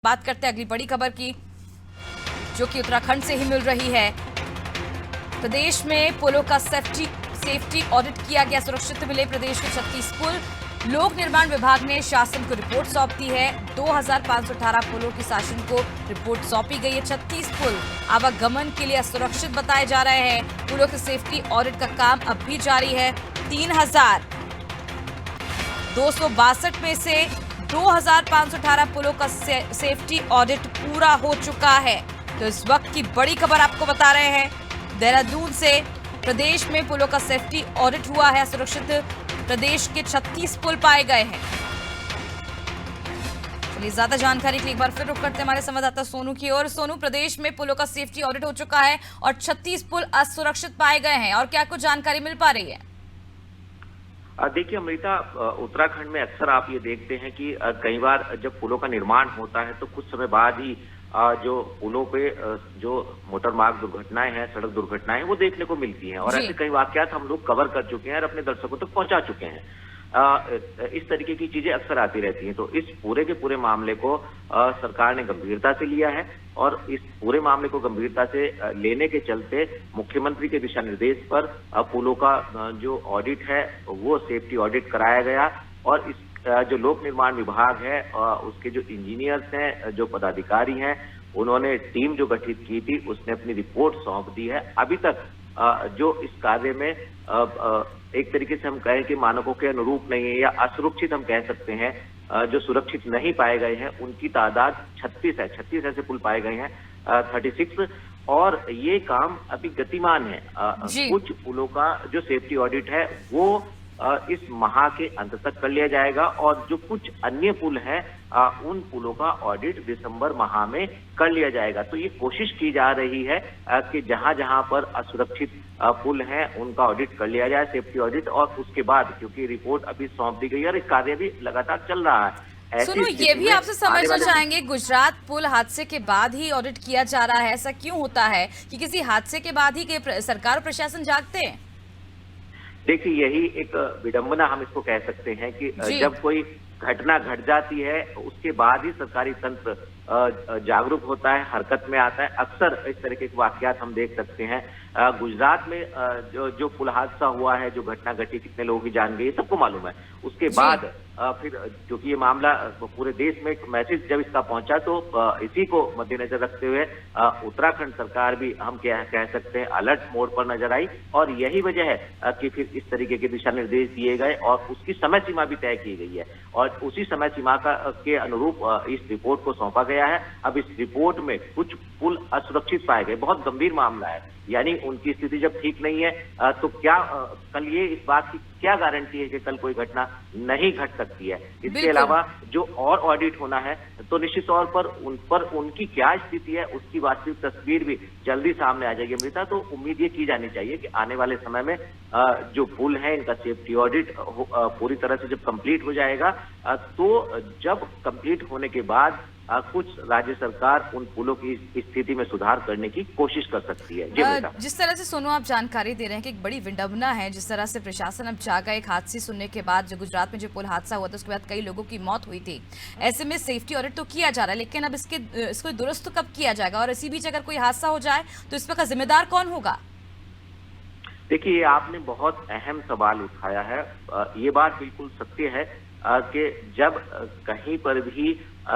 बात करते हैं अगली बड़ी खबर की, जो कि उत्तराखंड से ही मिल रही है। प्रदेश में पुलों का सेफ्टी ऑडिट किया गया। सुरक्षित मिले प्रदेश के 36 पुल। लोक निर्माण विभाग ने शासन को रिपोर्ट सौंप दी है। 2518 पुलों की शासन को रिपोर्ट सौंपी गई है। 36 पुल आवागमन के लिए असुरक्षित बताए जा रहे हैं। पुलों के सेफ्टी ऑडिट का काम अब भी जारी है। 3262 में से 2518 पुलों का सेफ्टी ऑडिट पूरा हो चुका है। तो इस वक्त की बड़ी खबर आपको बता रहे हैं, देहरादून से प्रदेश में पुलों का सेफ्टी ऑडिट हुआ है। सुरक्षित प्रदेश के 36 पुल पाए गए हैं। चलिए ज्यादा जानकारी के लिए एक बार फिर रुक करते हैं हमारे संवाददाता सोनू की ओर। सोनू, प्रदेश में पुलों का सेफ्टी ऑडिट हो चुका है और 36 पुल असुरक्षित पाए गए हैं, और क्या कुछ जानकारी मिल पा रही है? देखिए अमृता, उत्तराखंड में अक्सर आप ये देखते हैं कि कई बार जब पुलों का निर्माण होता है तो कुछ समय बाद ही जो पुलों पे जो मोटर मार्ग दुर्घटनाएं हैं, सड़क दुर्घटनाएं, वो देखने को मिलती हैं। और ऐसे कई वाकयात हम लोग कवर कर चुके हैं और अपने दर्शकों तक पहुंचा चुके हैं। इस तरीके की चीजें अक्सर आती रहती हैं। तो इस पूरे के पूरे मामले को सरकार ने गंभीरता से लिया है और इस पूरे मामले को गंभीरता से लेने के चलते मुख्यमंत्री के दिशा निर्देश पर पुलों का जो ऑडिट है वो सेफ्टी ऑडिट कराया गया। और इस जो लोक निर्माण विभाग है उसके जो इंजीनियर्स हैं, जो पदाधिकारी हैं, उन्होंने टीम जो गठित की थी उसने अपनी रिपोर्ट सौंप दी है। अभी तक जो इस कार्य में एक तरीके से हम कहें कि मानकों के अनुरूप नहीं है या असुरक्षित हम कह सकते हैं, जो सुरक्षित नहीं पाए गए हैं उनकी तादाद 36 है। 36 ऐसे पुल पाए गए हैं, 36। और ये काम अभी गतिमान है। कुछ पुलों का जो सेफ्टी ऑडिट है वो इस माह के अंत तक कर लिया जाएगा और जो कुछ अन्य पुल हैं उन पुलों का ऑडिट दिसंबर माह में कर लिया जाएगा। तो ये कोशिश की जा रही है कि जहां जहां पर असुरक्षित पुल हैं उनका ऑडिट कर लिया जाए, सेफ्टी ऑडिट। और उसके बाद क्योंकि रिपोर्ट अभी सौंप दी गई है और इस कार्य भी लगातार चल रहा है। सुनो, ये भी आपसे समझना चाहेंगे, गुजरात पुल हादसे के बाद ही ऑडिट किया जा रहा है। ऐसा क्यों होता है कि किसी हादसे के बाद ही सरकार और प्रशासन जागते हैं? देखिए, यही एक विडंबना हम इसको कह सकते हैं कि जब कोई घटना घट जाती है उसके बाद ही सरकारी तंत्र जागरूक होता है, हरकत में आता है। अक्सर इस तरह के वाकयात हम देख सकते हैं। गुजरात में जो पुल हादसा हुआ है, जो घटना घटी, कितने लोगों की जान गई, सबको मालूम है। उसके बाद फिर क्योंकि ये मामला पूरे देश में एक मैसेज जब इसका पहुंचा तो इसी को मद्देनजर रखते हुए उत्तराखंड सरकार भी हम कह सकते हैं अलर्ट मोड पर नजर आई। और यही वजह है कि फिर इस तरीके के दिशा निर्देश दिए गए और उसकी समय सीमा भी तय की गई है और उसी समय सीमा के अनुरूप इस रिपोर्ट को सौंपा गया है। अब इस रिपोर्ट में कुछ पुल असुरक्षित पाए गए, बहुत गंभीर मामला है, यानी उनकी स्थिति जब ठीक नहीं है तो क्या कल ये इस बात की क्या गारंटी है कि कल कोई घटना नहीं घट सकती है। इसके अलावा जो और ऑडिट होना है तो निश्चित तौर पर उन पर उनकी क्या स्थिति है उसकी वास्तविक तस्वीर भी जल्दी सामने आ जाएगी अमृता। तो उम्मीद ये की जानी चाहिए कि आने वाले समय में जो पुल है इनका सेफ्टी ऑडिट पूरी तरह से जब कंप्लीट हो जाएगा तो जब कंप्लीट होने के बाद कुछ राज्य सरकार उन पुलों की स्थिति में सुधार करने की कोशिश कर सकती है। जिस तरह से सोनू आप जानकारी दे रहे हैं कि एक बड़ी विडंबना है, जिस तरह से प्रशासन अब जागा एक हादसे सुनने के बाद, जो गुजरात में जो पुल हादसा हुआ था उसके बाद कई लोगों की मौत हुई थी। ऐसे में सेफ्टी ऑडिट तो किया जा रहा है, लेकिन अब इसको दुरुस्त कब किया जाएगा? और इसी बीच अगर कोई हादसा हो जाए तो इस पर जिम्मेदार कौन होगा? देखिए, आपने बहुत अहम सवाल उठाया है। ये बात बिल्कुल सत्य है कि जब कहीं पर भी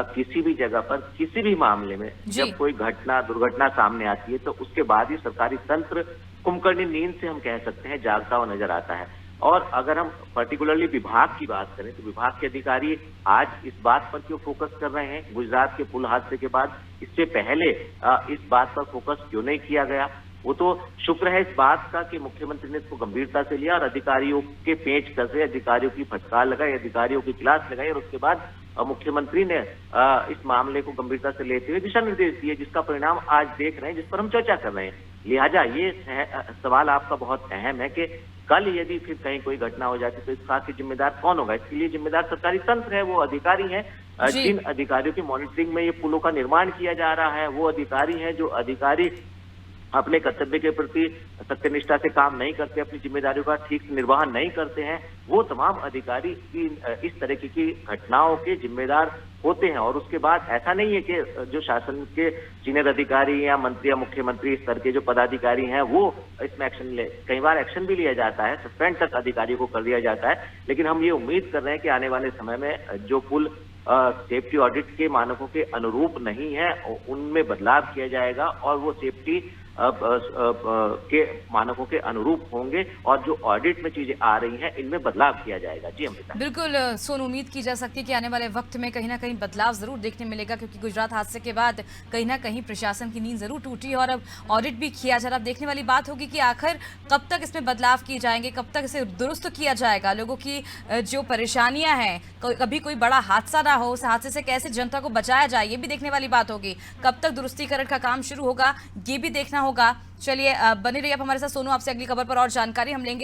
किसी भी जगह पर किसी भी मामले में जब कोई दुर्घटना सामने आती है तो उसके बाद ही सरकारी तंत्र कुंभकर्णी नींद से हम कह सकते हैं जागता हुआ नजर आता है। और अगर हम पर्टिकुलरली विभाग की बात करें तो विभाग के अधिकारी आज इस बात पर क्यों फोकस कर रहे हैं गुजरात के पुल हादसे के बाद? इससे पहले इस बात पर फोकस क्यों नहीं किया गया? वो तो शुक्र है इस बात का कि मुख्यमंत्री ने इसको गंभीरता से लिया और अधिकारियों के पेंच कसे, अधिकारियों की फटकार लगाई, अधिकारियों की क्लास लगाई और उसके बाद मुख्यमंत्री ने इस मामले को गंभीरता से लेते हुए दिशा निर्देश दिए, जिसका परिणाम आज देख रहे हैं, जिस पर हम चर्चा कर रहे हैं। लिहाजा ये सवाल आपका बहुत अहम है कि कल यदि फिर कहीं कोई घटना हो जाती तो इसका जिम्मेदार कौन होगा? इसके लिए जिम्मेदार सरकारी तंत्र है, वो अधिकारी हैं। जिन अधिकारियों की मॉनिटरिंग में ये पुलों का निर्माण किया जा रहा है वो अधिकारी हैं, जो अधिकारी अपने कर्तव्य के प्रति सत्यनिष्ठा से काम नहीं करते, अपनी जिम्मेदारियों का ठीक से निर्वहन नहीं करते हैं, वो तमाम अधिकारी इस तरीके की घटनाओं के जिम्मेदार होते हैं। और उसके बाद ऐसा नहीं है कि जो शासन के सीनियर अधिकारी या मंत्री या मुख्यमंत्री स्तर के जो पदाधिकारी हैं वो इसमें एक्शन ले, कई बार एक्शन भी लिया जाता है, सस्पेंड तक अधिकारी को कर दिया जाता है। लेकिन हम ये उम्मीद कर रहे हैं कि आने वाले समय में जो पुल सेफ्टी ऑडिट के मानकों के अनुरूप नहीं है उनमें बदलाव किया जाएगा और वो सेफ्टी के मानकों के अनुरूप होंगे और जो ऑडिट में चीजें आ रही हैं इनमें बदलाव किया जाएगा। जी अमृता। बिल्कुल सोनू, उम्मीद की जा सकती है कि आने वाले वक्त में कहीं ना कहीं बदलाव जरूर देखने मिलेगा, क्योंकि गुजरात हादसे के बाद कहीं ना कहीं प्रशासन की नींद जरूर टूटी और अब ऑडिट भी किया जा रहा। अब देखने वाली बात होगी कि आखिर कब तक इसमें बदलाव किए जाएंगे, कब तक इसे दुरुस्त किया जाएगा। लोगों की जो परेशानियां हैं, कभी कोई बड़ा हादसा ना हो, उस हादसे से कैसे जनता को बचाया जाए, ये भी देखने वाली बात होगी। कब तक दुरुस्तीकरण का काम शुरू होगा ये भी देखना होगा। चलिए बने रहिए आप हमारे साथ। सोनू, आपसे अगली खबर पर और जानकारी हम लेंगे।